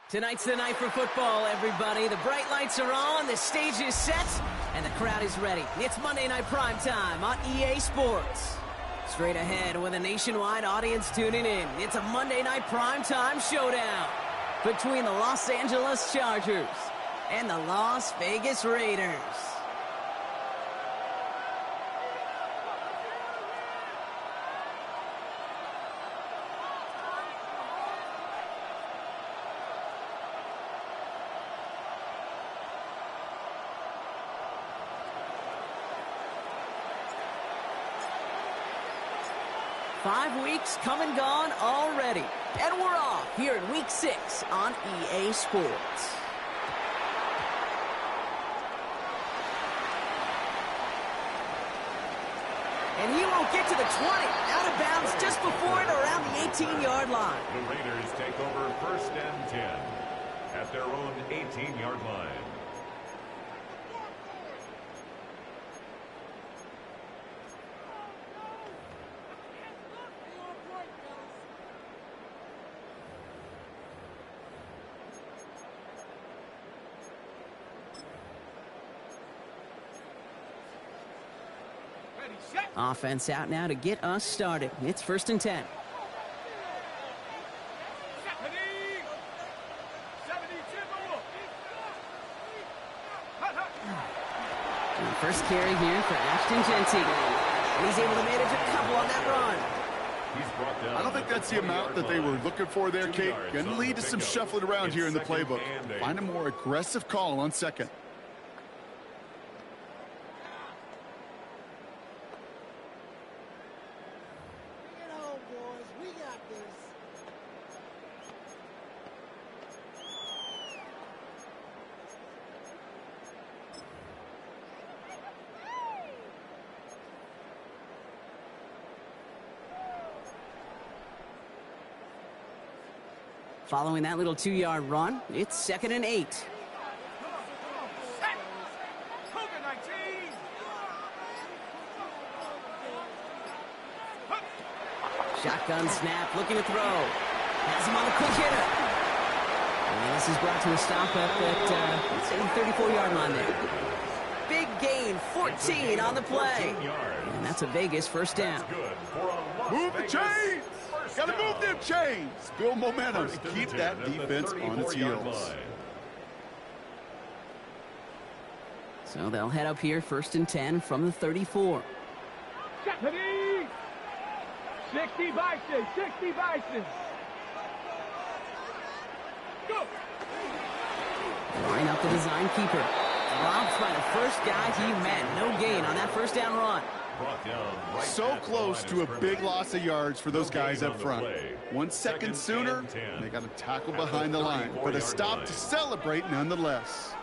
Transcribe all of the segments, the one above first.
Tonight's the night for football, everybody. The bright lights are on, the stage is set, and the crowd is ready. It's Monday Night Prime Time on EA Sports. Straight ahead with a nationwide audience tuning in, it's a Monday Night Prime Time showdown between the Los Angeles Chargers and the Las Vegas Raiders. 5 weeks come and gone already. And we're off here in Week 6 on EA Sports. And he won't get to the 20. Out of bounds just before it around the 18-yard line. The Raiders take over 1st and 10 at their own 18-yard line. Offense out now to get us started. It's 1st and 10. And first carry here for Ashton Genty. And he's able to manage a couple on that run. I don't think that's the amount that they were looking for there, Kate. Going to lead to some shuffling around here in the playbook. Find a more aggressive call on 2nd. Following that little 2-yard run, it's 2nd and 8. Shotgun snap, looking to throw. Has him on the quick hitter. And this is brought to a stop up at, let's say, the 34-yard line there. Big gain, 14 on the play. And that's a Vegas 1st down. Move the chains! Gotta move them chains! Build momentum to keep that defense on its heels. So they'll head up here 1st and 10 from the 34. 60 Bison, 60 Bison. Go! Line up the design keeper. Drops by the first guy he met. No gain on that 1st down run. So close to a big loss of yards for those guys up front. 1 second sooner, they got a tackle behind the line, but a stop to celebrate nonetheless.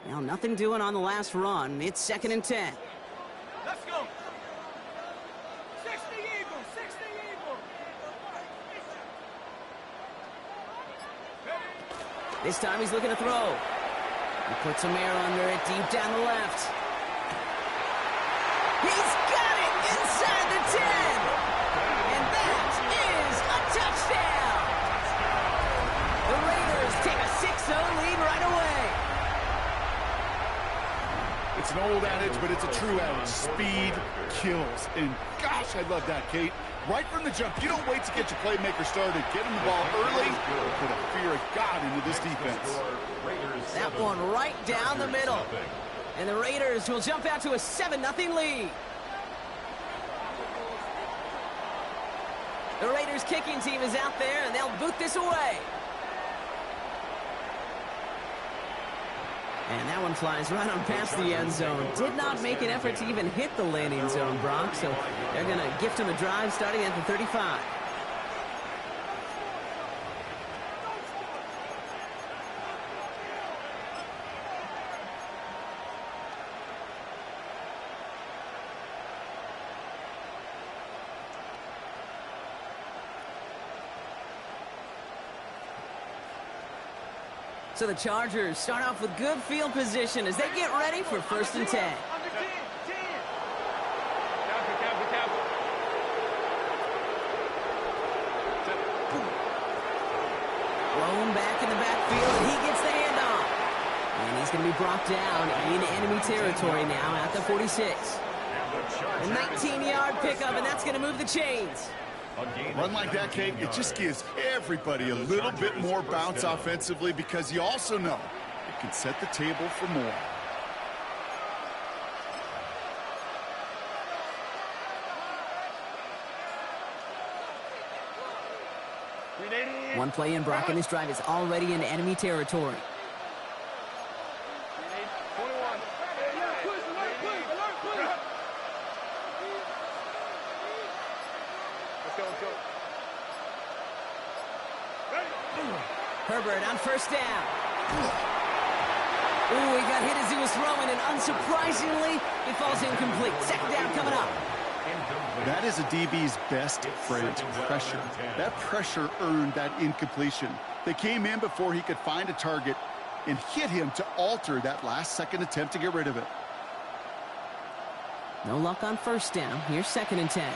Well, nothing doing on the last run. It's 2nd and 10. Let's go. 60 Eagles, 60 Eagles. This time he's looking to throw. He puts some air under it deep down the left. He's got it inside the 10. And that is a touchdown. The Raiders take a 6-0 lead right away. It's an old adage, but it's a true adage. Speed kills. And gosh, I love that, Kate. Right from the jump, you don't wait to get your playmaker started. Get him the ball early. Put a fear of God into this defense. That one right down the middle. And the Raiders will jump out to a 7-0 lead. The Raiders kicking team is out there, and they'll boot this away. And that one flies right on past the end zone. Did not make an effort to even hit the landing zone, Brock. So they're going to gift him a drive starting at the 35. So the Chargers start off with good field position as they get ready for 1st and 10. Under 10, 10. Blown back in the backfield, and he gets the handoff. And he's going to be brought down in enemy territory now at the 46. A 19-yard pickup, and that's going to move the chains. A run like that, Kate, it just gives everybody a little bit more bounce offensively because you also know it can set the table for more. One play in, Brock, and this drive is already in enemy territory. 21. Let's go. Herbert on 1st down. Ooh, he got hit as he was throwing, and unsurprisingly, it falls incomplete. 2nd down coming up. That is a DB's best friend, pressure. That pressure earned that incompletion. They came in before he could find a target and hit him to alter that last-second attempt to get rid of it. No luck on 1st down. Here's 2nd and 10.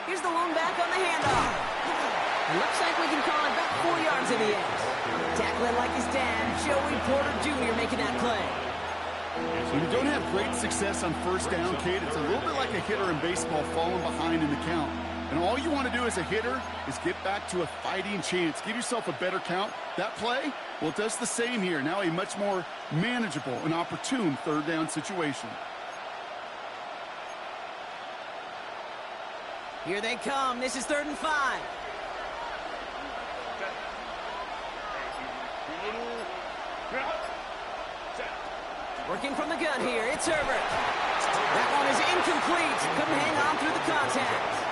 Here's the lone back on the handoff. It looks like we can call it about 4 yards in the end. Tackling like his dad, Joey Porter Jr. making that play. When you don't have great success on 1st down, Kate, it's a little bit like a hitter in baseball falling behind in the count. And all you want to do as a hitter is get back to a fighting chance. Give yourself a better count. That play, well, it does the same here. Now a much more manageable and opportune 3rd down situation. Here they come. This is 3rd and 5. Working from the gun here. It's Herbert. That one is incomplete. Couldn't hang on through the contact.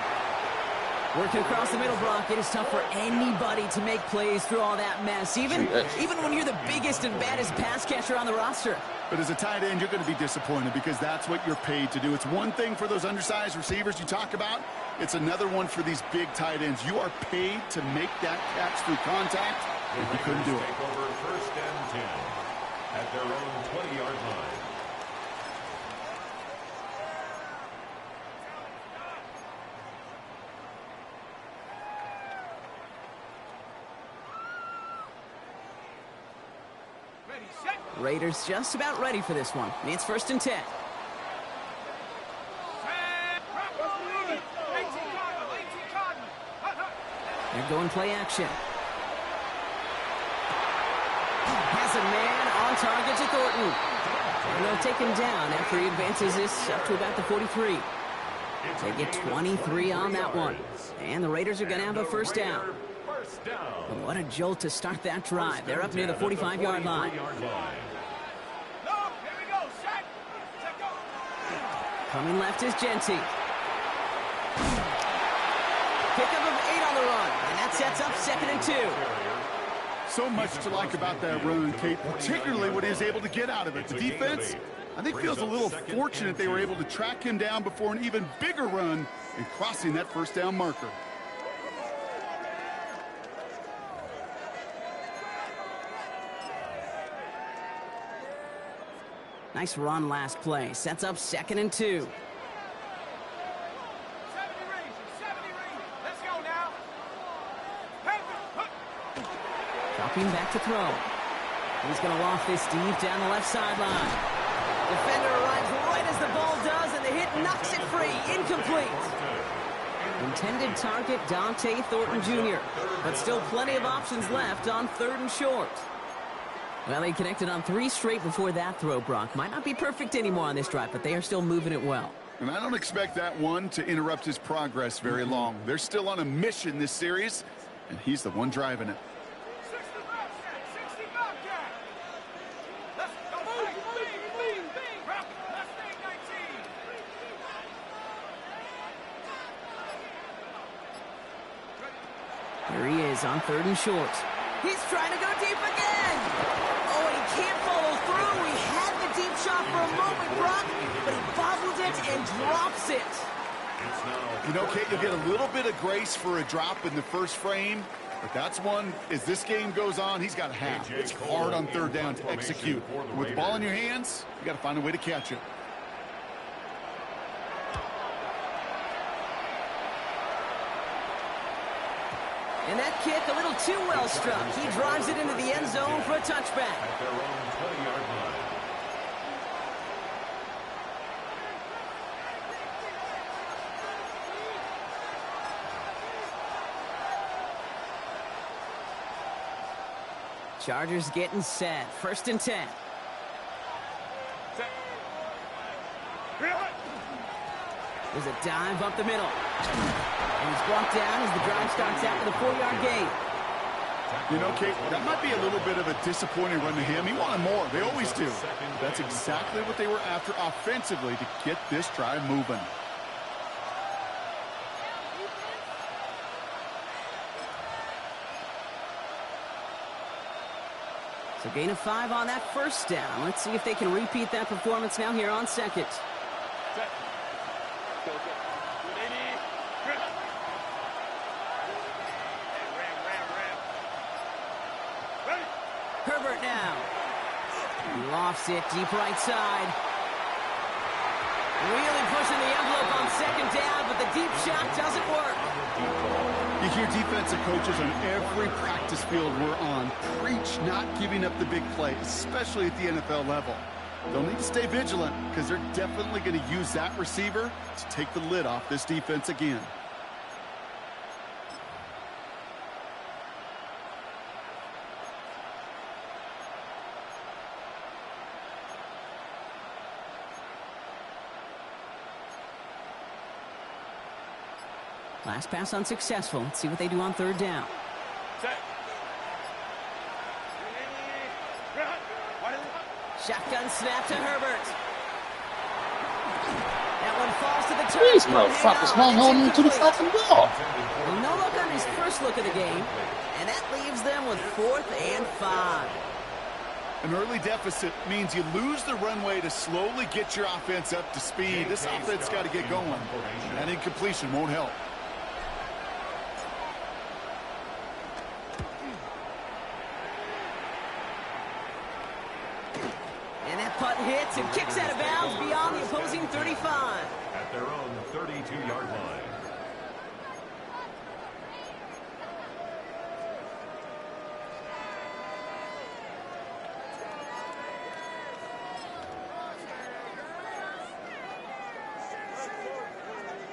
Working across the middle, Brock. It is tough for anybody to make plays through all that mess, even when you're the biggest and baddest pass catcher on the roster. But as a tight end, you're going to be disappointed because that's what you're paid to do. It's one thing for those undersized receivers you talk about. It's another one for these big tight ends. You are paid to make that catch through contact, and you couldn't do it. Take over 1st and 10 at their own 20-yard line. Raiders just about ready for this one. It's 1st and 10. They're going play action. Has a man on target to Thornton. And they'll take him down after he advances this up to about the 43. They get 23 on that one. And the Raiders are going to have a 1st down. And what a jolt to start that drive. They're up near the 45-yard line. Coming left is Genty. Pickup of 8 on the run. And that sets up 2nd and 2. So much to like about that run, Kate, particularly what he was able to get out of it. The defense, I think, feels a little fortunate they were able to track him down before an even bigger run and crossing that 1st down marker. Nice run last play. Sets up 2nd and 2. Let's go now. Dropping back to throw. He's going to loft this deep down the left sideline. Defender arrives right as the ball does, and the hit knocks it free. Incomplete. Intended target, Dante Thornton Jr. But still plenty of options left on 3rd and short. Well, they connected on 3 straight before that throw, Brock. Might not be perfect anymore on this drive, but they are still moving it well. And I don't expect that one to interrupt his progress very long. They're still on a mission this series, and he's the one driving it. Here he is on 3rd and short. He's trying to go deep again. Oh, and he can't follow through. He had the deep shot for a moment, Brock, but he bobbled it and drops it. You know, Kate, you'll get a little bit of grace for a drop in the first frame, but that's one, as this game goes on, he's got to have. It's hard on 3rd down to execute. With the ball in your hands, you got to find a way to catch it. And that kick a little too well struck. He drives it into the end zone for a touchback. At their own 20-yard line. Chargers getting set. 1st and 10. There's a dive up the middle. And he's brought down as the drive starts out with a 4-yard gain. You know, Kate, that might be a little bit of a disappointing run to him. He wanted more. They always do. That's exactly what they were after offensively to get this drive moving. So gain of 5 on that 1st down. Let's see if they can repeat that performance now here on 2nd. Herbert now. He lofts it deep right side. Really pushing the envelope on 2nd down, but the deep shot doesn't work. You hear defensive coaches on every practice field we're on preach not giving up the big play, especially at the NFL level. They'll need to stay vigilant because they're definitely going to use that receiver to take the lid off this defense again. Last pass unsuccessful. Let's see what they do on 3rd down. Shotgun snap to Herbert. That one falls to the turf. These motherfuckers not holding him to the fucking ball. Well, no look on his first look of the game, and that leaves them with 4th and 5. An early deficit means you lose the runway to slowly get your offense up to speed. This offense got to get going. That incompletion won't help. And that punt hits and kicks out of bounds beyond the opposing 35. At their own 32-yard line.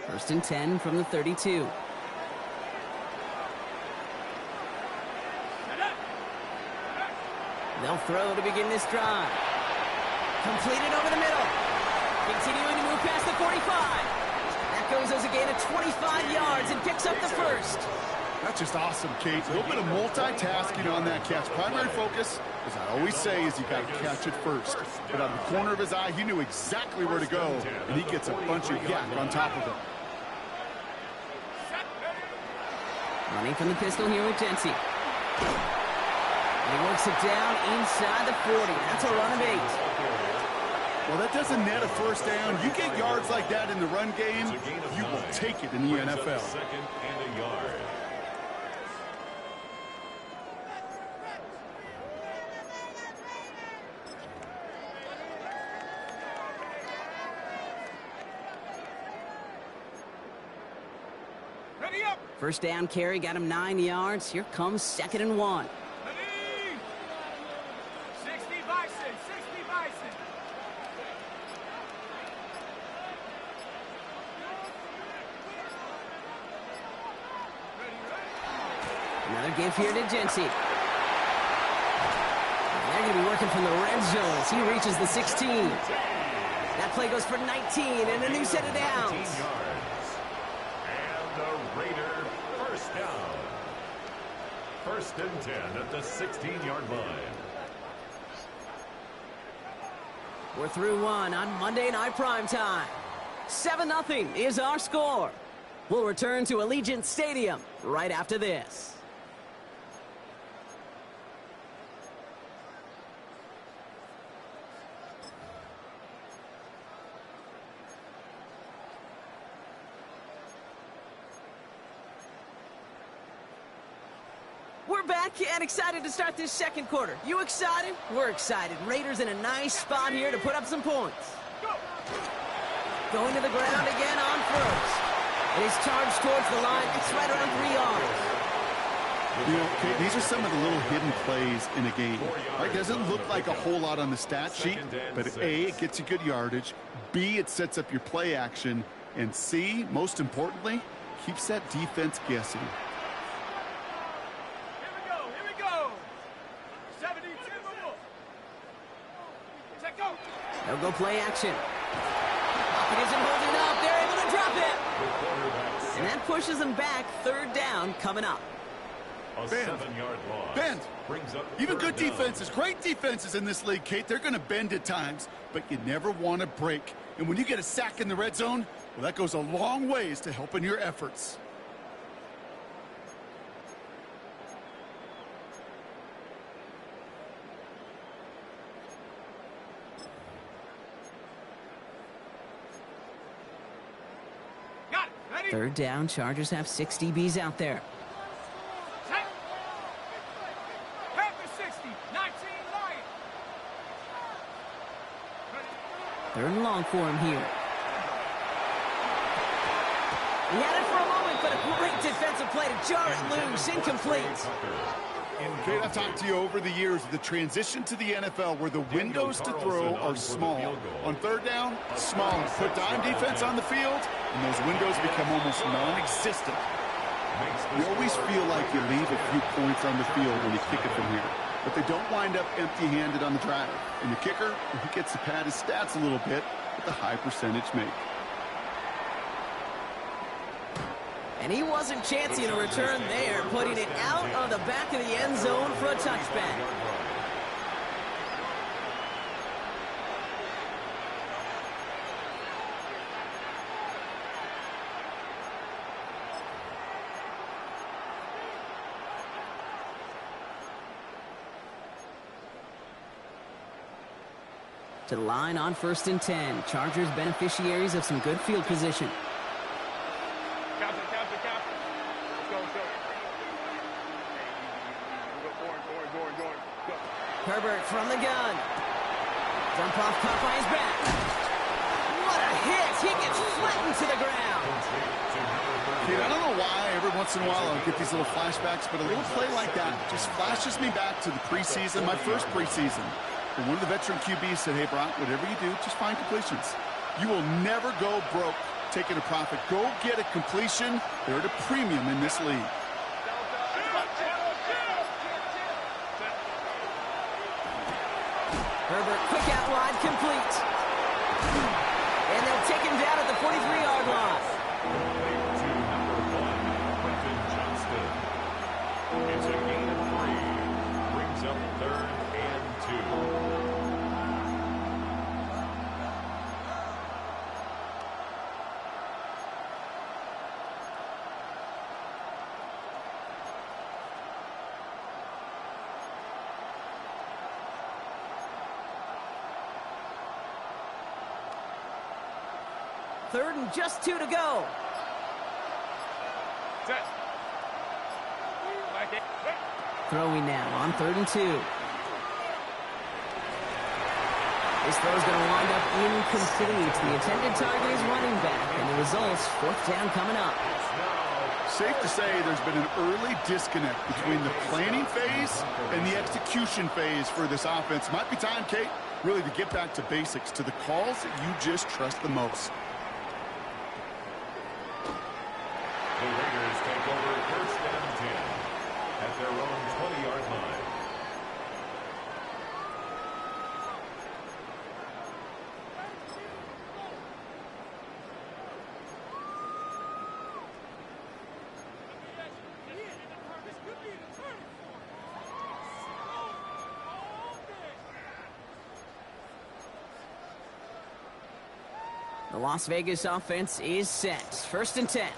First and 10 from the 32. They'll throw to begin this drive. Completed over the middle. Continuing to move past the 45. That goes as a gain of 25 yards and picks up the 1st. That's just awesome, Kate. A little bit of multitasking on that catch. Primary focus, as I always say, is you got to catch it first. But out of the corner of his eye, he knew exactly where to go, and he gets a bunch of yak on top of it. Running from the pistol here with Dempsey. And he works it down inside the 40. That's a run of 8. Well, that doesn't net a 1st down. You get yards like that in the run game, you will take it in the NFL. 2nd and a yard. Ready up. 1st down carry got him 9 yards. Here comes 2nd and 1. Ready. 60 Bison. 60 Bison. Another give here to Dempsey. They're going to be working from the red zone as he reaches the 16. That play goes for 19 and a new set of 19 downs. yards. And the Raider first down. 1st and 10 at the 16-yard line. We're through one on Monday Night Primetime. 7-0 is our score. We'll return to Allegiant Stadium right after this. We're back and excited to start this second quarter. You excited? We're excited. Raiders in a nice spot here to put up some points. Going to the ground again on first. It is charged towards the line. It's right around 3 yards. You know, okay, these are some of the little hidden plays in a game. Right? Doesn't look like a whole lot on the stat sheet, but A, it gets you good yardage. B, it sets up your play action. And C, most importantly, keeps that defense guessing. Here we go. 72. Check go. They'll go play action. It isn't holding up. They're able to drop it. And that pushes them back. 3rd down coming up. A 7-yard loss. Bend. Brings up Even 3rd good down. defenses, great defenses in this league, Kate, they're going to bend at times, but you never want to break. And when you get a sack in the red zone, well, that goes a long ways to helping your efforts. Got it. Ready? 3rd down. Chargers have 6 DBs out there. Set. Half the 60. 19 Lions. 3rd and long for him here. He had it for a moment, but a great defensive play to jar it loose. Incomplete. Kate, I've talked to you over the years, the transition to the NFL where the windows to throw are small. On 3rd down, smaller. Put dime defense on the field, and those windows become almost non-existent. You always feel like you leave a few points on the field when you kick it from here, but they don't wind up empty-handed on the drive. And the kicker, he gets to pad his stats a little bit with a high percentage make. And he wasn't chancing a return there, putting it out of the back of the end zone for a touchback. To the line on 1st and 10. Chargers beneficiaries of some good field position. Captain. Let's go. Go. Herbert from the gun. Dump off caught by his back. What a hit! He gets flattened to the ground. Kate, I don't know why every once in a while I'll get these little flashbacks, but a little play like that just flashes me back to the preseason, my first preseason. And one of the veteran QBs said, hey, Brock, whatever you do, just find completions. You will never go broke taking a profit. Go get a completion. They're at a premium in this league. Herbert, quick out wide, complete. And they'll take him down at the 43-yard line. To number 1, Quentin Johnston. It's a gain of 3. Brings up 3rd and 2. Third and just 2 to go. Set. Back in. Throwing now on 3rd and 2. This throw is going to wind up incomplete. The intended target is running back, and the results, 4th down coming up. Safe to say there's been an early disconnect between the planning phase and the execution phase for this offense. Might be time, Kate, really to get back to basics, to the calls that you just trust the most. The Raiders take over 1st and 10 at their own 20-yard line. The Las Vegas offense is set. 1st and 10. Here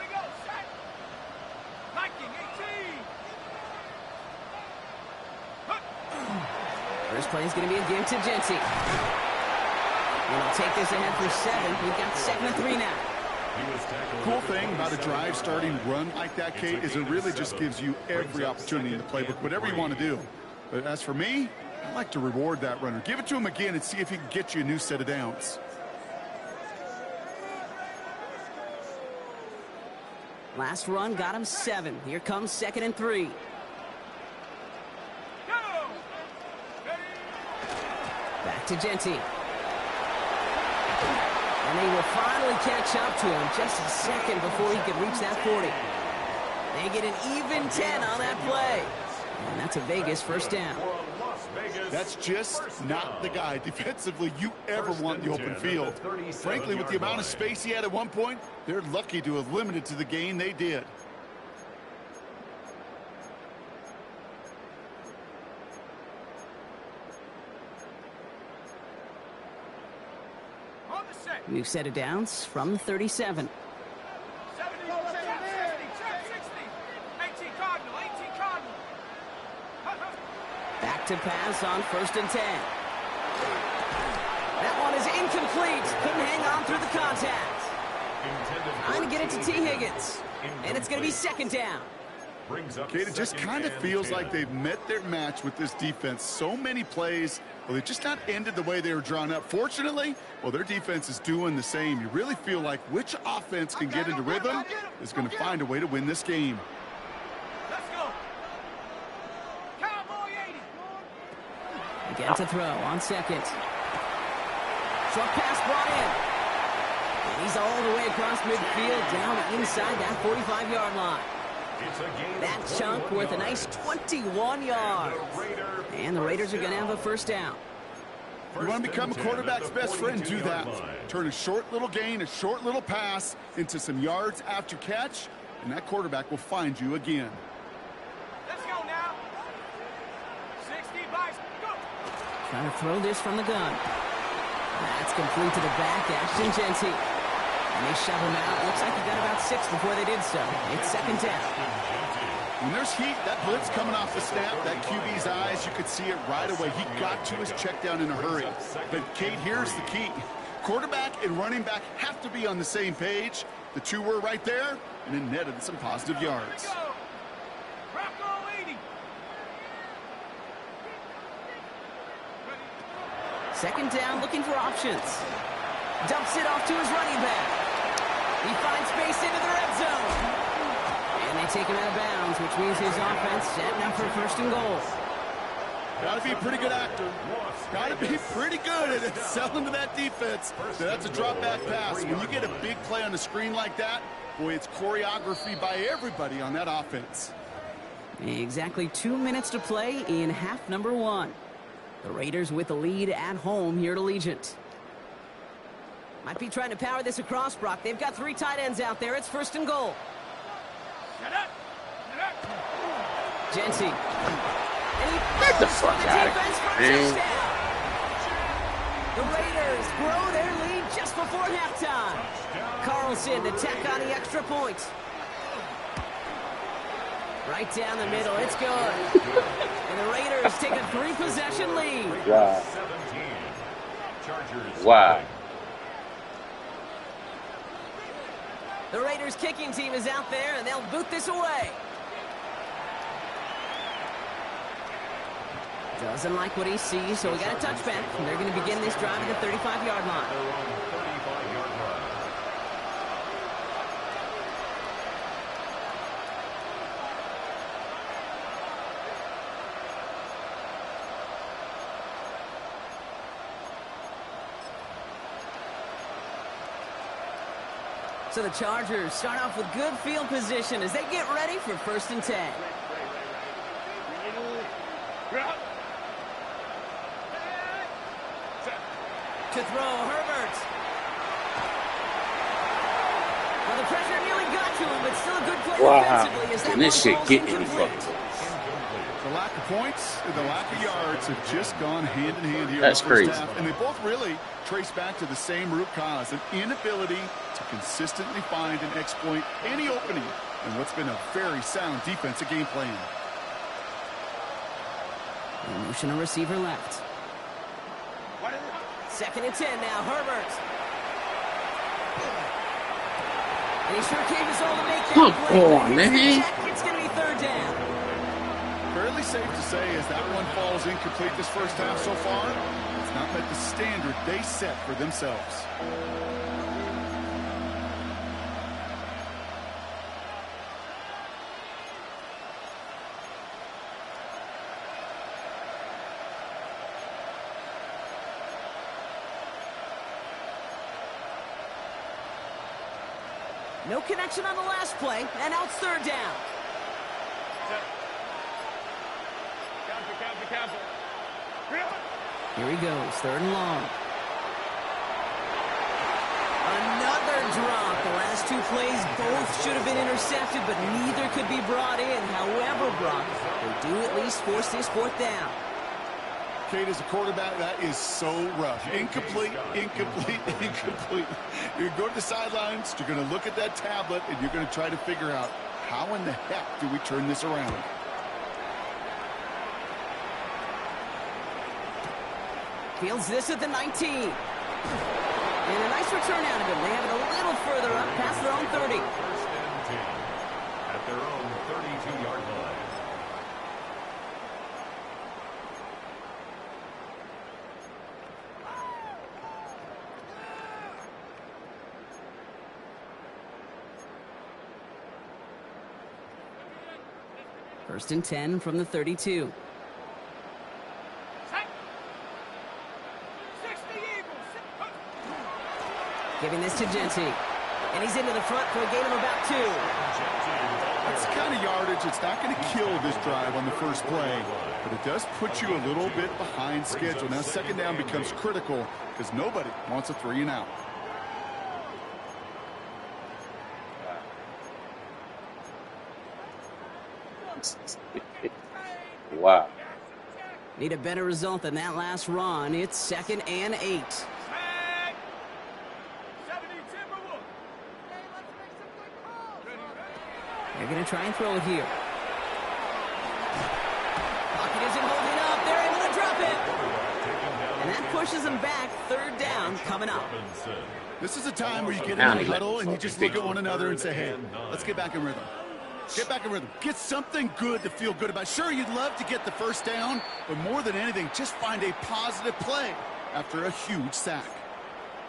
we go, set. Liking 18. First play is going to be a give to Genty. And he'll take this ahead for 7. We've got 2nd and 3 now. Cool thing about a drive starting run like that, Kate, is it really just gives you every opportunity in the playbook, whatever you want to do. But as for me, I like to reward that runner. Give it to him again and see if he can get you a new set of downs. Last run got him 7. Here comes 2nd and 3. Go. Back to Genty. And they will finally catch up to him just a second before he could reach that 40. They get an even 10 on that play. And that's a Vegas 1st down. That's just not the guy defensively you ever want in the open field. Frankly, with the amount of space he had at one point, they're lucky to have limited to the gain they did. On the set. New set of downs from the 37. 70, check 60. 18 Cardinal, 18 Cardinal. Back to pass on 1st and 10. That one is incomplete. Couldn't hang on through the contact. Trying to get it to T. Higgins. And it's going to be 2nd down. Kate, it just kind of feels like they've met their match with this defense. So many plays, well, they've just not ended the way they were drawn up. Fortunately, well, their defense is doing the same. You really feel like which offense can get into rhythm is going to find a way to win this game. Let's go. Cowboy 80. Again to throw on 2nd. Short pass brought in. And he's all the way across midfield down inside that 45-yard line. That chunk worth a nice 21 yards. And the Raiders are going to have a 1st down. You want to become a quarterback's best friend, do that. Turn a short little gain, a short little pass into some yards after catch, and that quarterback will find you again. Let's go now. 60 bites. Go. Trying to throw this from the gun. That's complete to the back, Ashton Genty. And they shove him out. Looks like he got about 6 before they did so. It's 2nd down. When there's heat, that blitz coming off the snap, that QB's eyes, you could see it right away. He got to his check down in a hurry. But, Kate, here's the key. Quarterback and running back have to be on the same page. The two were right there, and it netted some positive yards. Here we go. Rocco 80. 2nd down, looking for options. Dumps it off to his running back. He finds space into the red zone. And they take him out of bounds, which means his offense setting up for 1st and goal. Got to be a pretty good actor. Got to be pretty good at selling to that defense. So that's a drop back pass. When you get a big play on the screen like that, boy, it's choreography by everybody on that offense. Exactly 2 minutes to play in half number 1. The Raiders with the lead at home here at Allegiant. Might be trying to power this across, Brock. They've got 3 tight ends out there. It's 1st and goal. Get up. Get up. Genty. Get the fuck out of here, man. The Raiders grow their lead just before halftime. Carlson to tack on the extra point. Right down the middle. It's good. And the Raiders take a 3-possession lead. Wow. Wow. The Raiders kicking team is out there, and they'll boot this away. Doesn't like what he sees, so we got a touchback. And they're going to begin this drive at the 35-yard line. So the Chargers start off with good field position as they get ready for 1st and 10. To throw, Herbert. Well, the pressure nearly got to him, but still a good play Wow. defensively as that Can this one shit falls get any incomplete. fucking The lack of points and the lack of yards have just gone hand in hand here That's in the first crazy. half. And they both really trace back to the same root cause, an inability to consistently find and exploit any opening in what's been a very sound defensive game plan. Motion a receiver left. 2nd and 10 now, Herbert. And he sure gave us all to make that Come play. on, man. It's going to be 3rd down. Fairly safe to say as that one falls incomplete this first half so far, it's not met the standard they set for themselves. No connection on the last play, and now it's 3rd down. Here he goes, 3rd and long. Another drop. The last 2 plays both should have been intercepted, but neither could be brought in. However, Brock, they do at least force this 4th down. Kate, as a quarterback, that is so rough. Incomplete, incomplete, incomplete. You're going to go to the sidelines, you're going to look at that tablet, and you're going to try to figure out how in the heck do we turn this around. Fields this at the 19. And a nice return out of him. They have it a little further up past their own 30. 1st and 10 at their own 32-yard line. First and 10 from the 32. Giving this to Genty. And he's into the front for a gain of about 2. That's the kind of yardage it's not going to kill this drive on the first play, but it does put you a little bit behind schedule. Now 2nd down becomes critical because nobody wants a 3 and out. Wow. Need a better result than that last run. It's 2nd and 8. They're going to try and throw it here. Pocket isn't holding up. They're able to drop it. And that pushes them back. 3rd down coming up. This is a time where you get in the huddle and you just look at one another and say, hey, let's get back in rhythm. Get back in rhythm. Get something good to feel good about. Sure, you'd love to get the 1st down, but more than anything, just find a positive play after a huge sack.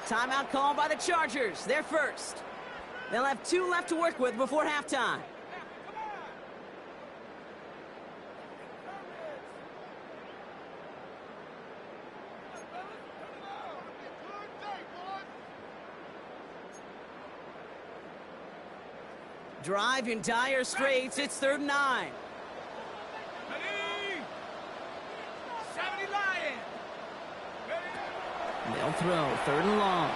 Timeout called by the Chargers. They're first. They'll have 2 left to work with before halftime. Drive in dire straits. It's 3rd and 9. They'll throw 3rd and long.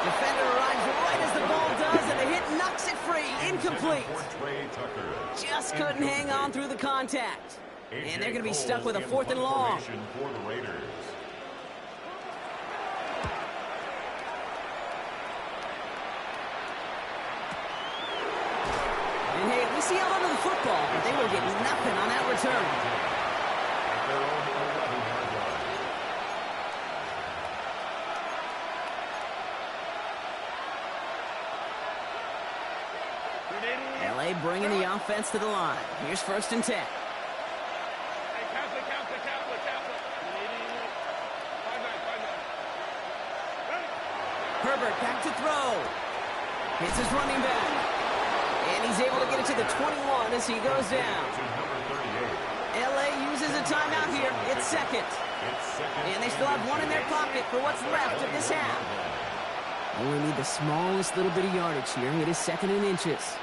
Defender arrives right as the ball does, and the hit knocks it free. Incomplete. Just couldn't hang on through the contact. And they're going to be stuck with a 4th and long. For the Raiders. And hey, we see held onto the football, but they will get nothing on that return. At their own 11-yard line. LA bringing the offense to the line. Here's 1st and 10. Herbert back to throw. Hits his running back. And he's able to get it to the 21 as he goes down. LA uses a timeout here. It's 2nd. And they still have 1 in their pocket for what's left of this half. Only need the smallest little bit of yardage here. It is 2nd and inches.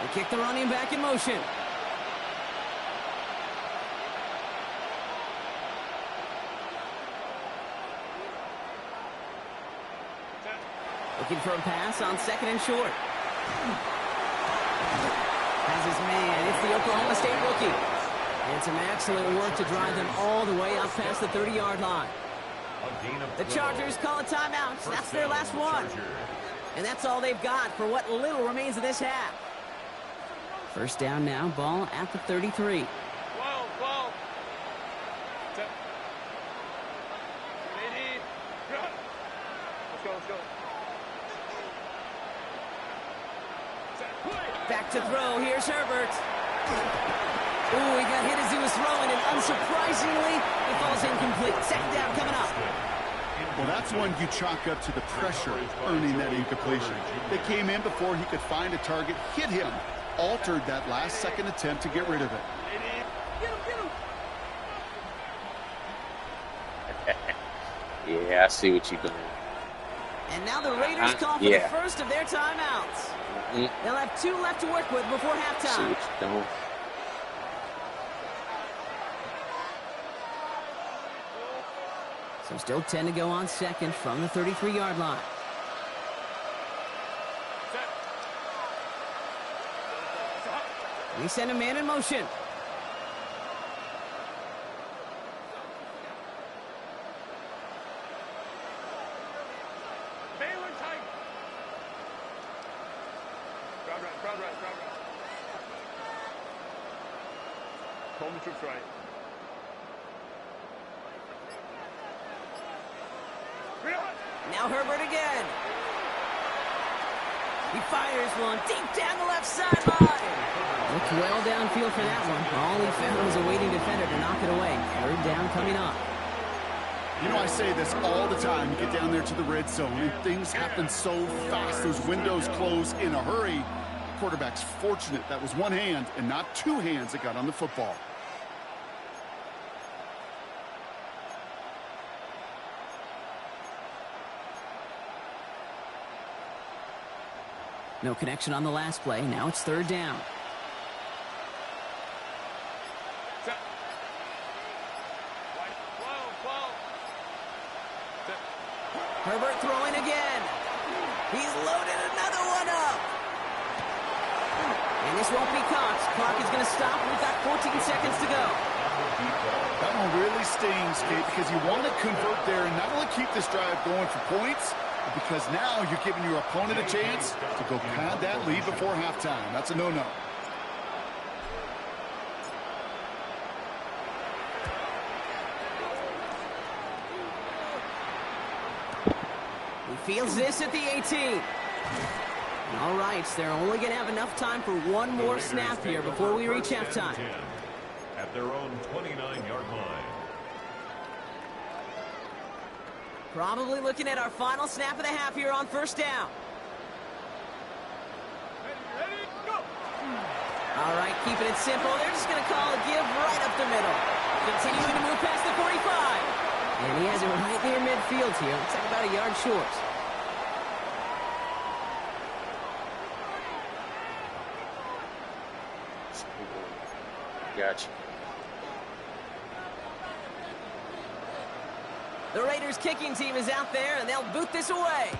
They kick the running back in motion. Looking for a pass on 2nd and short. Has his man. It's the Oklahoma State rookie. And some excellent work to drive them all the way up past the 30-yard line. The Chargers call a timeout. That's their last one. And that's all they've got for what little remains of this half. First down now, ball at the 33. 12. Ready. Let's go. Back to throw. Here's Herbert. Ooh, he got hit as he was throwing, and unsurprisingly, it falls incomplete. Second down coming up. Well, that's one you chalk up to the pressure earning that incompletion. They came in before he could find a target, hit him, altered that last-second attempt to get rid of it. Get him. Yeah, I see what you're doing. And now the Raiders call for the first of their timeouts. They'll have 2 left to work with before See halftime. what you're doing. So still 10 to go on second from the 33-yard line. We send a man in motion. Baylor tight. Crowd right. Coleman troops right. Now Herbert again. He fires one deep down the left sideline. Looked well downfield for that one. All he found was a waiting defender to knock it away. Third down coming up. You know, I say this all the time. You get down there to the red zone, and things happen so fast. Those windows close in a hurry. Quarterback's fortunate that was one hand and not 2 hands that got on the football. No connection on the last play. Now it's third down. Herbert throwing again. He's loaded another one up. And this won't be caught. Clock is going to stop. We've got 14 seconds to go. That one really stings, Kate, because you want to convert there and not only keep this drive going for points, but because now you're giving your opponent a chance to go pad that lead before halftime. That's a no-no. He fields this at the 18. All right, they're only going to have enough time for one more snap here before we reach halftime. At their own 29-yard line. Probably looking at our final snap of the half here on first down. Ready, go! All right, keeping it simple. They're just going to call a give right up the middle. Continuing to move past the 45. And he has it right near midfield here. Looks like about a yard short. Gotcha. The Raiders kicking team is out there, and they'll boot this away.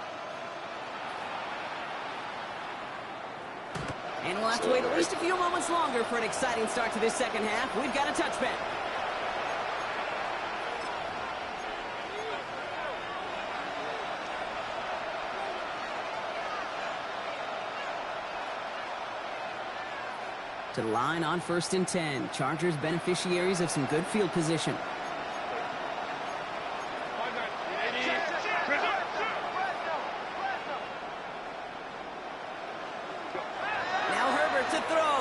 And we'll have to wait at least a few moments longer for an exciting start to this second half. We've got a touchback. To the line on 1st and 10. Chargers beneficiaries of some good field position. Now Herbert to throw.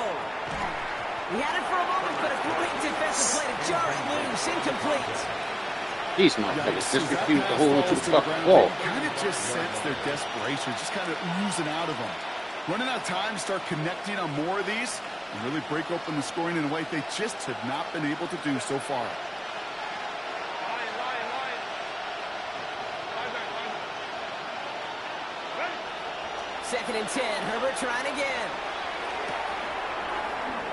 He had it for a moment, but a great defensive play to jar it loose. Incomplete. These motherfuckers just refuse to hold on to the fucking ball. Kind of just sense their desperation, just kind of oozing out of them. Running out of time to start connecting on more of these and really break open the scoring in a way they just have not been able to do so far. Second and 10. Herbert trying again.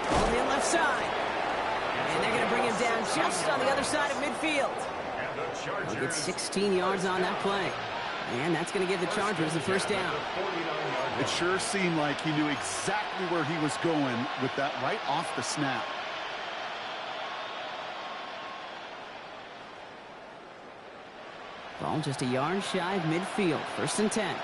On the left side. And they're going to bring him down just on the other side of midfield. He'll get 16 yards on that play. And that's going to give the Chargers the first down. It sure seemed like he knew exactly where he was going with that right off the snap. Ball just a yard shy of midfield. 1st and 10.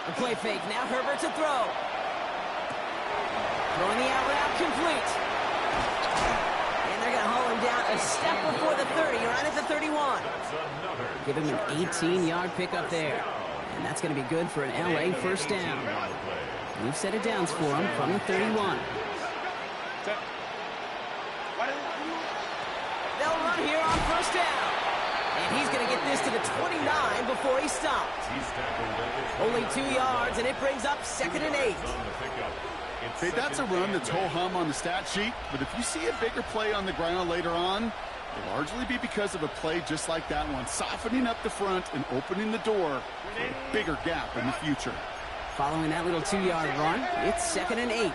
A play fake. Now Herbert to throw. Throwing the out route complete. And they're going to haul him down a step before the 30, right at the 31. Give him an 18-yard pickup there. And that's going to be good for an LA first down. We've set it downs for him from the 31. They'll run here on 1st down. And he's going to get this to the 29 before he stopped. Only 2 yards, and it brings up 2nd and 8. Hey, that's a run that's ho-hum on the stat sheet, but if you see a bigger play on the ground later on, it'll largely be because of a play just like that one, softening up the front and opening the door for a bigger gap in the future. Following that little 2-yard run, it's 2nd and 8.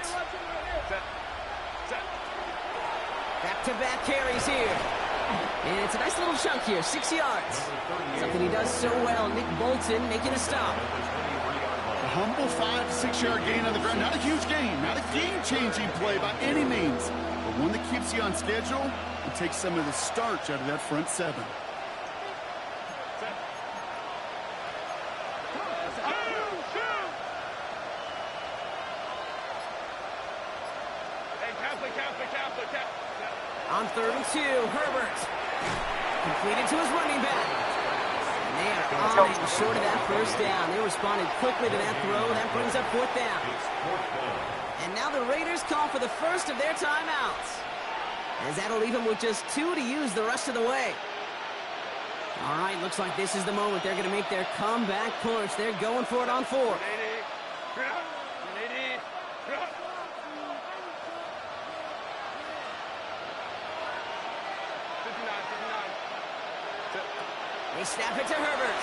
Back-to-back carries here. And it's a nice little chunk here, 6 yards. Something he does so well. Nick Bolton making a stop. A humble 5 to 6 yard gain on the ground. Not a huge gain, not a game-changing play by any means, but one that keeps you on schedule and takes some of the starch out of that front 7. On 3rd and 2, Herbert. Completed to his running back. And they are on it short of that first down. They responded quickly to that throw. That brings up 4th down. And now the Raiders call for the first of their timeouts, as that'll leave them with just 2 to use the rest of the way. All right, looks like this is the moment. They're going to make their comeback push. They're going for it on 4th. They snap it to Herbert.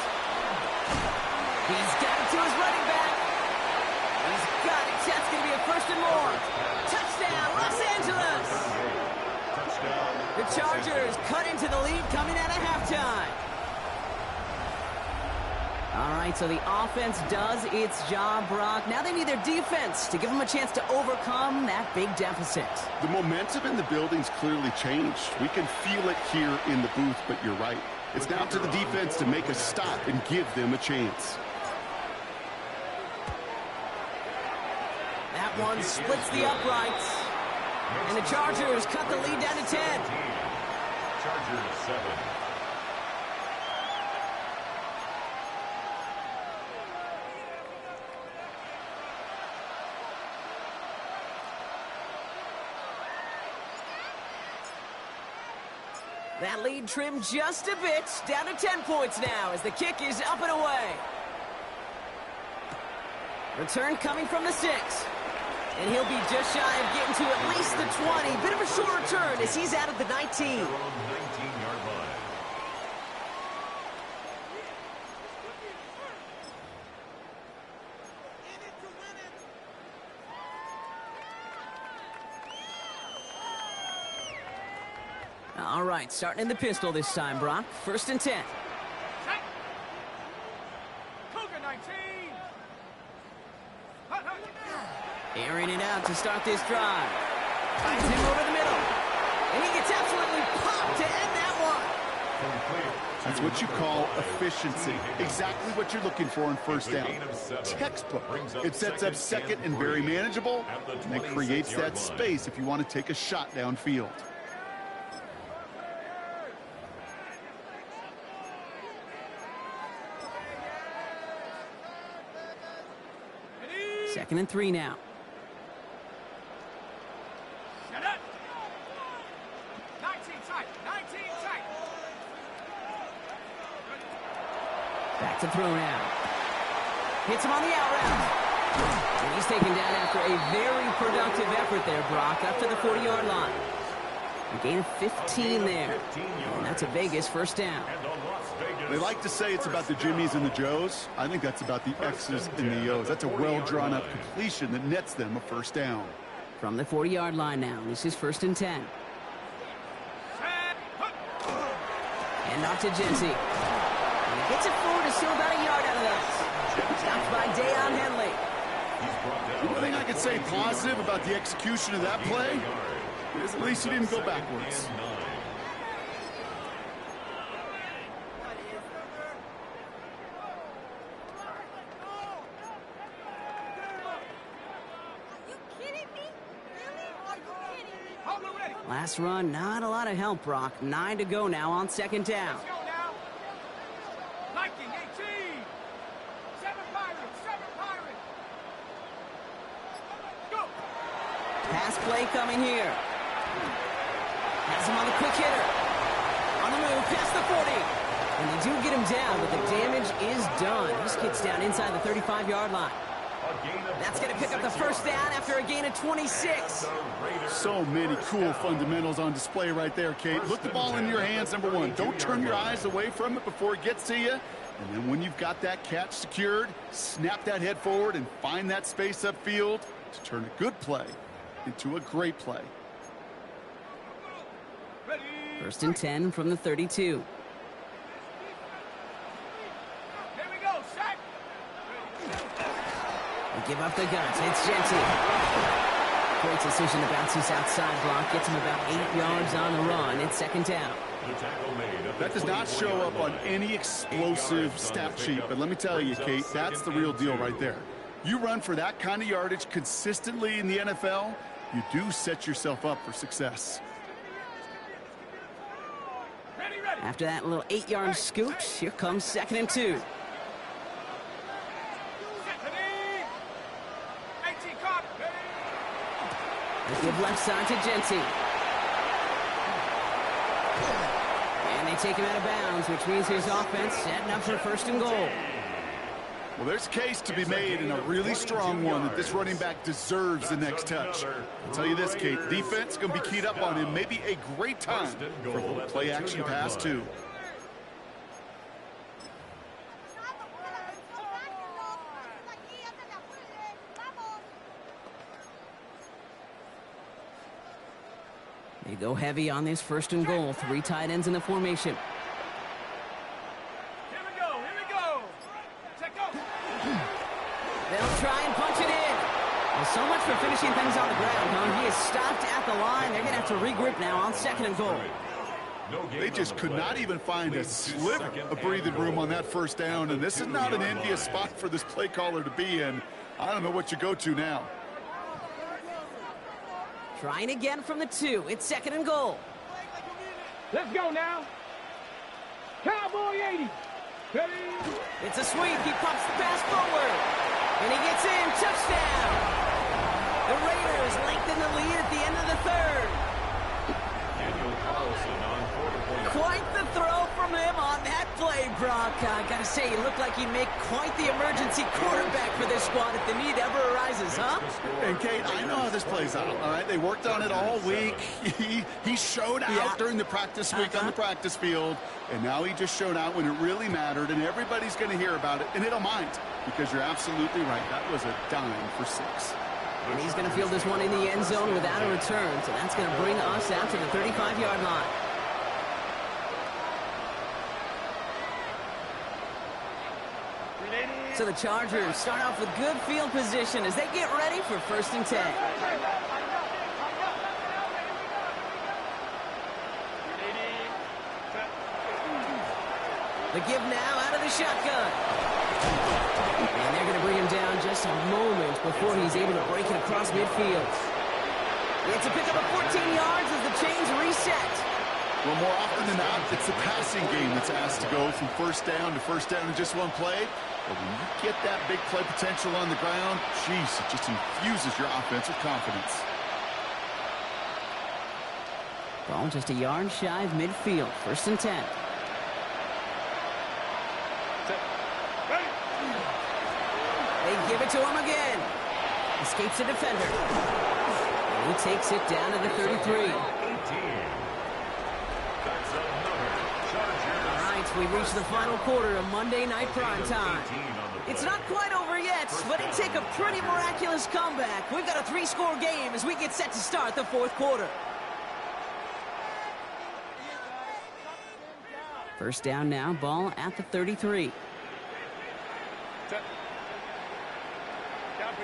He's got it to his running back. He's got it. That's going to be a 1st and more. Touchdown, Los Angeles. The Chargers cut into the lead coming out of halftime. All right, so the offense does its job, Brock. Now they need their defense to give them a chance to overcome that big deficit. The momentum in the building's clearly changed. We can feel it here in the booth, but you're right. It's now to the defense to make a stop and give them a chance. That one splits the uprights. And the Chargers cut the lead down to 10. Chargers 7. That lead trimmed just a bit, down to 10 points now as the kick is up and away. Return coming from the 6. And he'll be just shy of getting to at least the 20. Bit of a short return as he's out at the 19. All right, starting in the pistol this time, Brock. 1st and 10. Airing it out to start this drive. Finds him over the middle. And he gets absolutely popped to end that one. That's what you call efficiency. Exactly what you're looking for in 1st down. Textbook. It sets up 2nd and very manageable, and it creates that space if you want to take a shot downfield. Second and 3 now. Back to throw now. Hits him on the out route. And he's taken down after a very productive effort there, Brock, up to the 40-yard line. A gain of 15 there. And that's a Vegas first down. They like to say it's about the Jimmies and the Joes. I think that's about the X's and the O's. That's a well-drawn-up completion that nets them a first down. From the 40-yard line now, this is 1st and 10. And off to Genty. And he gets it forward to still about a yard out of that. Stopped by Deion Henley. One thing I could say positive about the execution of that play is at least he didn't go backwards. Last run, not a lot of help, Brock. 9 to go now on second down. Let's go now. Viking 18. 7 Pirates. 7 Pirates. Go. Pass play coming here. Has him on the quick hitter. On the move, past the 40. And they do get him down, but the damage is done. This kid's down inside the 35-yard line. That's going to pick up the first down after a gain of 26. So many cool fundamentals on display right there, Kate. Look the ball in your hands, number one. Don't turn your eyes away from it before it gets to you. And then when you've got that catch secured, snap that head forward and find that space upfield to turn a good play into a great play. First and 10 from the 32. Here we go. Sack. They give up the guns. It's Genty. Great decision to bounce this outside block. Gets him about 8 yards on the run. It's second down. That does not show up on any explosive stat sheet, but let me tell you, Kate, that's the real deal right there. You run for that kind of yardage consistently in the NFL, you do set yourself up for success. After that little 8-yard scoot, here comes second and 2. They give left side to Genty. And they take him out of bounds, which means his offense setting up for first and goal. Well, there's a case to be made, and a really strong one, that this running back deserves the next touch. I'll tell you this, Kate, defense going to be keyed up on him. Maybe a great time for a little play-action pass, too. They go heavy on this first and goal. 3 tight ends in the formation. Here we go. Here we go. Check go. They'll try and punch it in. Well, so much for finishing things on the ground, huh? He is stopped at the line. They're going to have to regroup now on second and goal. They just could not even find a sliver of breathing room on that first down, and this is not an envious spot for this play caller to be in. I don't know what you go to now. Trying again from the 2. It's second and goal. Let's go now. Cowboy 80. Ready? It's a sweep. He pumps the pass forward. And he gets in. Touchdown. The Raiders lengthen the lead at the end of the third. Quite the throw from him on that play, Brock. I gotta say, he looked like he'd make quite the emergency quarterback for this squad if the need ever arises, huh? And Kate, I know how this plays out, all right? They worked on it all week. He showed out during the practice week on the practice field, and now he just showed out when it really mattered, and everybody's going to hear about it, and they don't mind, because you're absolutely right. That was a dime for 6. And he's going to field this one in the end zone without a return, so that's going to bring us out to the 35-yard line. So the Chargers start off with good field position as they get ready for first and 10. The give now out of the shotgun. And they're going to bring him down just a moment before he's able to break it across midfield. It's a pickup of 14 yards as the chains reset. Well, more often than not, it's the passing game that's asked to go from first down in just one play. But when you get that big play potential on the ground, geez, it just infuses your offense with confidence. Ball just a yard shy of midfield. First and 10. They give it to him again. Escapes a defender. And he takes it down to the 33. We've reached the final quarter of Monday Night Primetime. It's not quite over yet, but it take a pretty miraculous comeback. We've got a 3-score game as we get set to start the fourth quarter. First down now, ball at the 33. Set. Cap.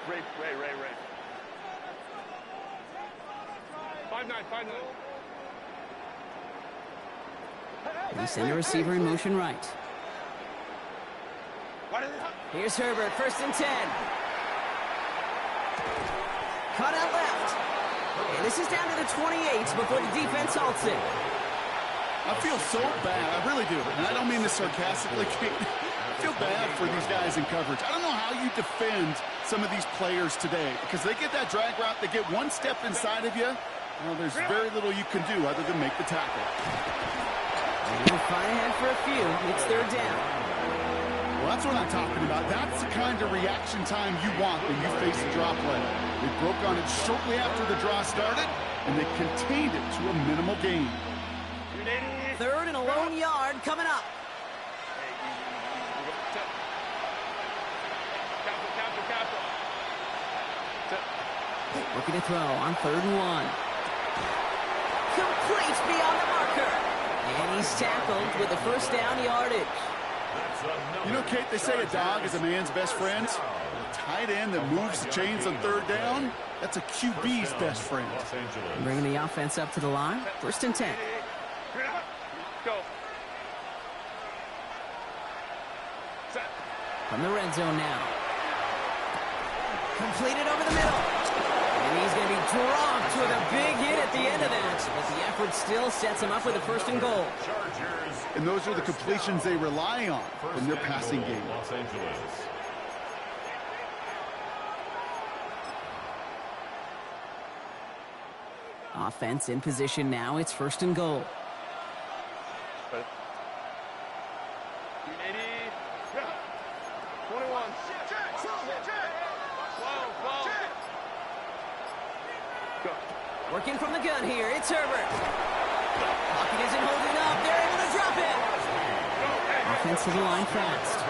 Ray. 5-9. We send a receiver in motion right. Here's Herbert, 1st and 10. Cut out left. And this is down to the 28 before the defense halts it. I feel so bad. I really do. And I don't mean this sarcastically, Kate. I feel bad for these guys in coverage. I don't know how you defend some of these players today because they get that drag route, they get one step inside of you. Well, there's very little you can do other than make the tackle. We'll fight ahead for a few. It's 3rd down. Well, that's what I'm talking about. That's the kind of reaction time you want when you face a draw play. They broke on it shortly after the draw started, and they contained it to a minimal gain. 3rd and a lone yard coming up. Looking to throw on 3rd and 1. Complete beyond the marker. And he's tackled with the 1st down yardage. You know, Kate, they say a dog is a man's best friend. A tight end that moves the chains on 3rd down, that's a QB's best friend. Bringing the offense up to the line. 1st and 10. Go. Set. From the red zone now. Completed over the middle. And he's going to be dropped with a big hit at the end of that. But the effort still sets him up with a 1st and goal. And those are the completions they rely on in their passing game. Los Angeles. Offense in position now. It's 1st and goal. Working from the gun here. It's Herbert. Pocket isn't holding up. They're able to drop it. Offense to the line fast. A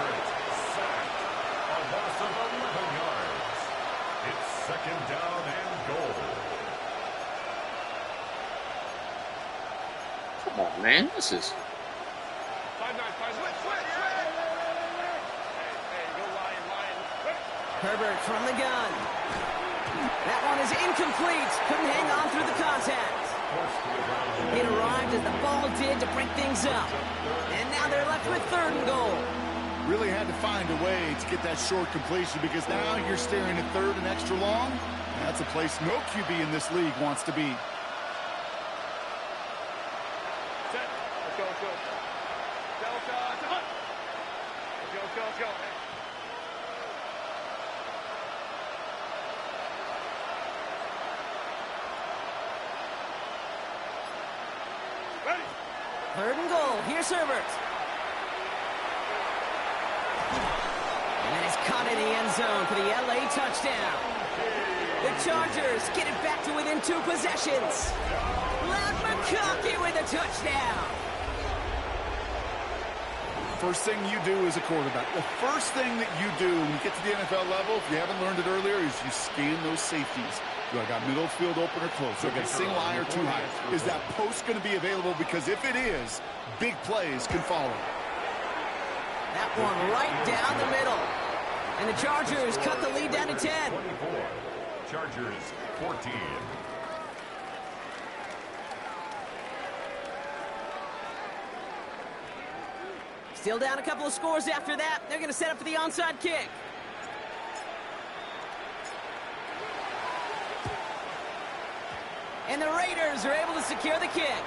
loss of 11 yards. It's 2nd down and goal. Come on, man. This is... 5-9. Hey, go Lion. Herbert from the gun. That one is incomplete. Couldn't hang on through the contact. It arrived as the ball did to break things up. And now they're left with 3rd and goal. Really had to find a way to get that short completion because now you're staring at 3rd and extra long. That's a place no QB in this league wants to be. Set. Let's go. Delta. Let's go. Ready. 3rd and goal. Here's Herbert. And that is caught in the end zone for the LA touchdown. The Chargers get it back to within 2 possessions. Loud McConkey with a touchdown. First thing you do as a quarterback, the first thing that you do when you get to the NFL level, if you haven't learned it earlier, is you scan those safeties. Do I got middle field open or close? Do I got single high or 2 high? Is that post going to be available? Because if it is, big plays can follow. That one right down the middle. And the Chargers cut the lead down to 10. 24. Chargers 14. Still down a couple of scores after that. They're going to set up for the onside kick. And the Raiders are able to secure the kick.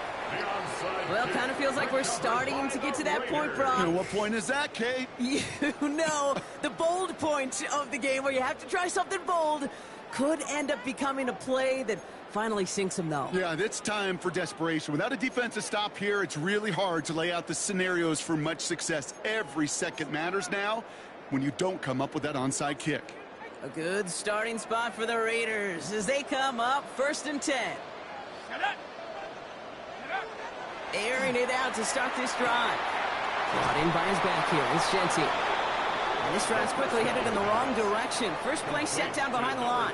Well, kind of feels like we're starting to get to that point, Brock. You know, what point is that, Kate? You know, the bold point of the game where you have to try something bold could end up becoming a play that finally sinks them, though. Yeah, it's time for desperation. Without a defensive stop here, it's really hard to lay out the scenarios for much success. Every second matters now when you don't come up with that onside kick. A good starting spot for the Raiders as they come up 1st and 10. Airing it out to start this drive. Brought in by his back here. It's Genty. And this drive's quickly headed in the wrong direction. First play set down behind the line.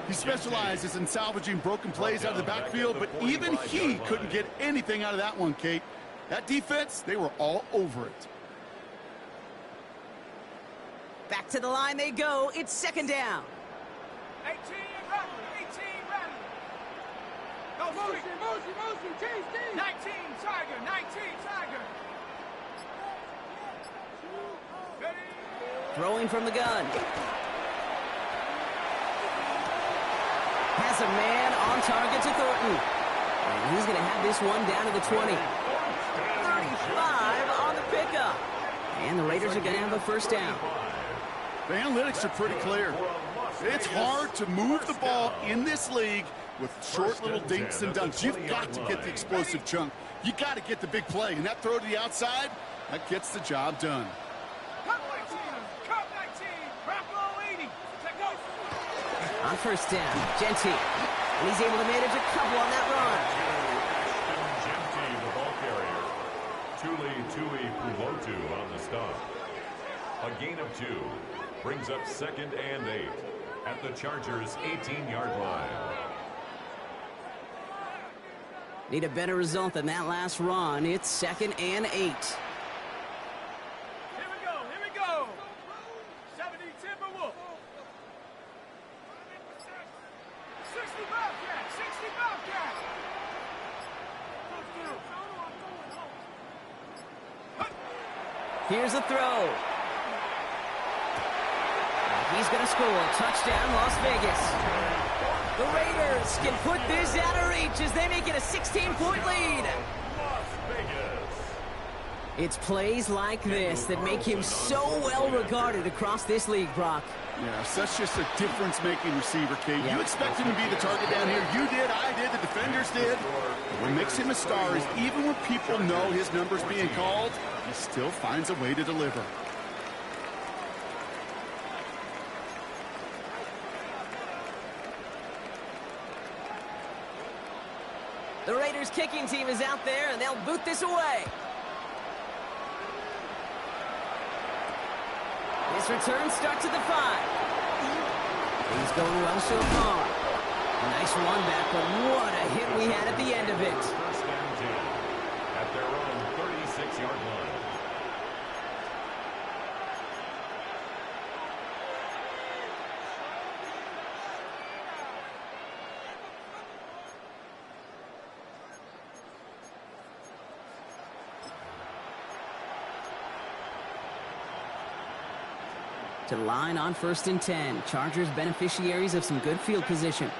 He specializes in salvaging broken plays out of the backfield, but even he couldn't get anything out of that one, Kate. That defense, they were all over it. Back to the line they go. It's second down. 18 Rattler, 18 Rattler. Go, motion, T. 19 Tiger, 19 Tiger. Ready? Throwing from the gun. Has a man on target to Thornton. And he's going to have this one down to the 20. 35 on the pickup. And the Raiders are going to have a first down. The analytics are pretty clear. It's hard to move the ball in this league with short little dinks and dunks. You've got to get the explosive chunk. You got to get the big play. And that throw to the outside, that gets the job done. Cup 19, Cup 19, Bravo 80. Check out. On first down, Genty. And he's able to manage a couple on that run. Genty, the ball carrier. Tui Pulotu on the stop. A gain of 2 brings up second and 8 at the Chargers' 18-yard line. Need a better result than that last run. It's second and 8. Here we go. 70 Timberwolf. 60 Bobcat, 60 Bobcat. Here's the throw. He's going to score. Touchdown, Las Vegas. The Raiders can put this out of reach as they make it a 16-point lead. Las Vegas. It's plays like this that make him so well regarded across this league, Brock. Yeah, such just a difference-making receiver, Kate. Yeah. You expect him to be the target down here. You did, I did, the defenders did. What makes him a star is even when people know his number's being called, he still finds a way to deliver. The Raiders kicking team is out there, and they'll boot this away. This return starts at the 5. He's going well so far. A nice run back, but what a hit we had at the end of it. First and 10 at their own 36-yard line. To the line on first and 10. Chargers beneficiaries of some good field position.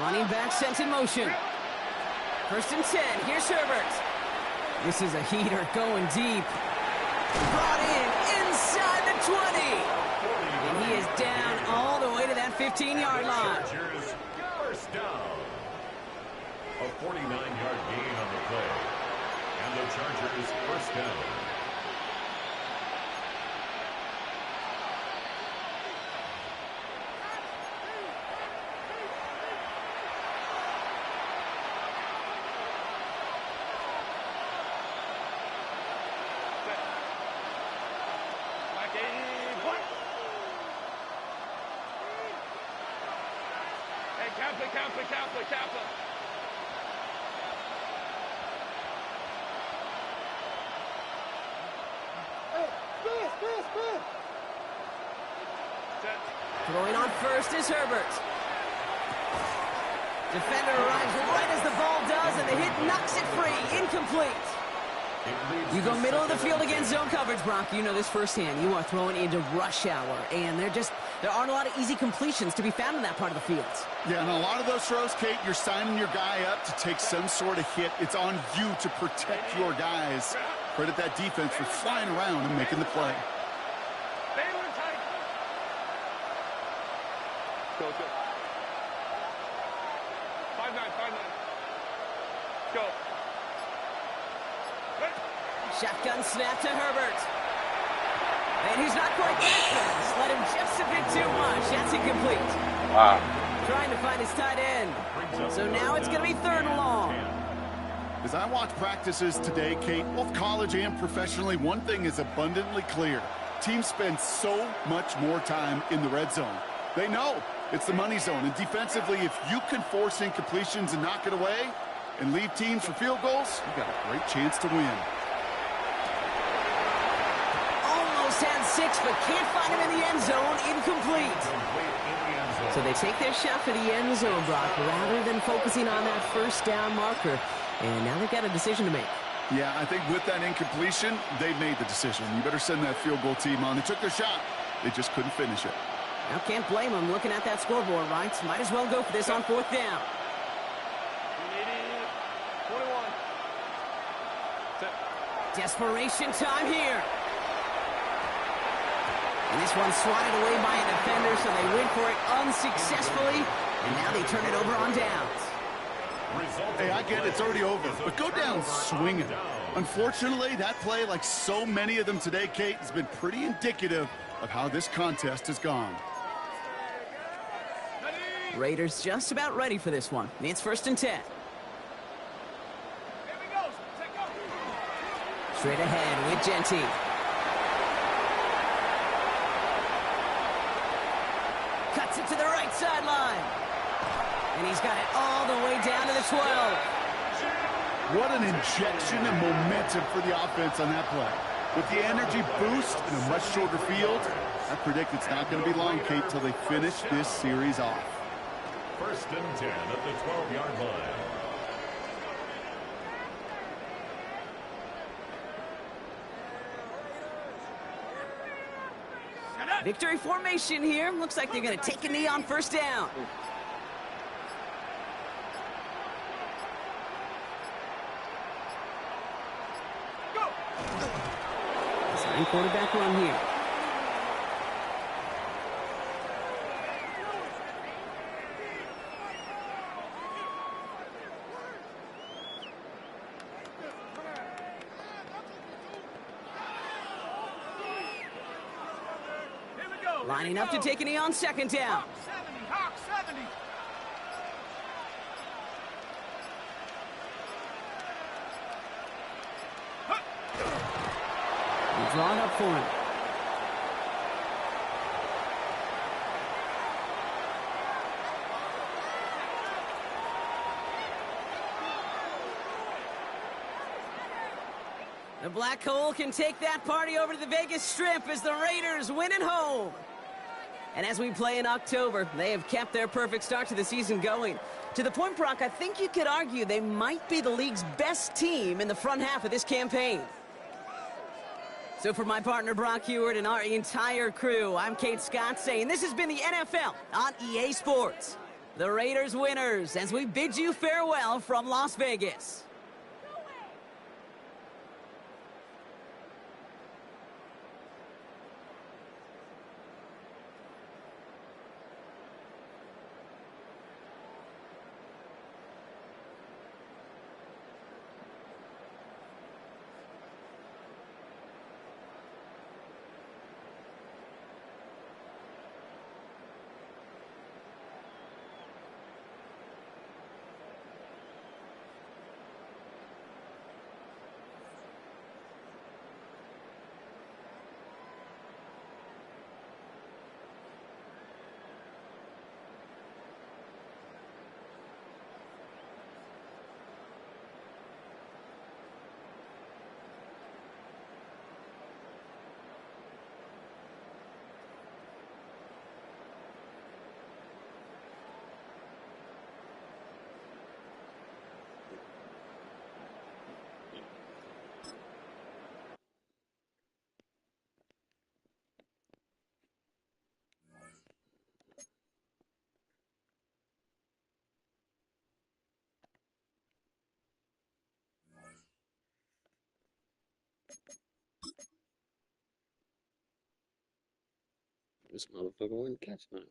Running back sent in motion. First and 10. Here's Herbert. This is a heater going deep. Brought in inside the 20. And he is down all the way to that 15-yard line. Chargers first down. A 49-yard gain on the play. And the Chargers first down. Kaplan. Throwing on first is Herbert. Defender arrives right as the ball does, and the hit knocks it free. Incomplete. You go middle of the field against zone coverage, Brock. You know this firsthand. You are throwing into rush hour, and there aren't a lot of easy completions to be found in that part of the field. Yeah, and a lot of those throws, Kate, you're signing your guy up to take some sort of hit. It's on you to protect your guys. Credit that defense for flying around and making the play. Go. Go. Shotgun snap to Herbert. And he's not quite that fast. Let him just a bit too much. That's incomplete. Wow. trying to find his tight end. So now it's going to be 3rd and long. As I watch practices today, Kate, both college and professionally, one thing is abundantly clear. Teams spend so much more time in the red zone. They know it's the money zone. And defensively, if you can force incompletions and knock it away and lead teams for field goals, you got a great chance to win. Almost had 6, but can't find him in the end zone. Incomplete. So they take their shot for the end zone, Brock, rather than focusing on that 1st down marker. And now they've got a decision to make. Yeah, I think with that incompletion, they've made the decision. You better send that field goal team on. They took their shot. They just couldn't finish it. Now can't blame them looking at that scoreboard, right? Might as well go for this on 4th down. 21. Desperation time here. And this one's swatted away by a defender, so they went for it unsuccessfully. And now they turn it over on downs. Hey, I get it, it's already over, but go down swinging. Unfortunately, that play, like so many of them today, Kate, has been pretty indicative of how this contest has gone. Raiders just about ready for this one. It's 1st and 10. Here we go. Take off. Straight ahead with Genty. Cuts it to the right sideline. And he's got it all the way down to the 12. What an injection of momentum for the offense on that play. With the energy boost in a much shorter field, I predict it's not going to be long, Kate, till they finish this series off. 1st and 10 at the 12-yard line. Victory formation here. Looks like they're going to take a knee on 1st down. Design quarterback run here. Lining up to take a knee on 2nd down. 70, Hawk 70. He's drawn up for him. The Black Hole can take that party over to the Vegas Strip as the Raiders win at home. And as we play in October, they have kept their perfect start to the season going. To the point, Brock, I think you could argue they might be the league's best team in the front half of this campaign. So for my partner, Brock Heward, and our entire crew, I'm Kate Scott saying this has been the NFL on EA Sports. The Raiders winners as we bid you farewell from Las Vegas. This motherfucker wouldn't catch nothing.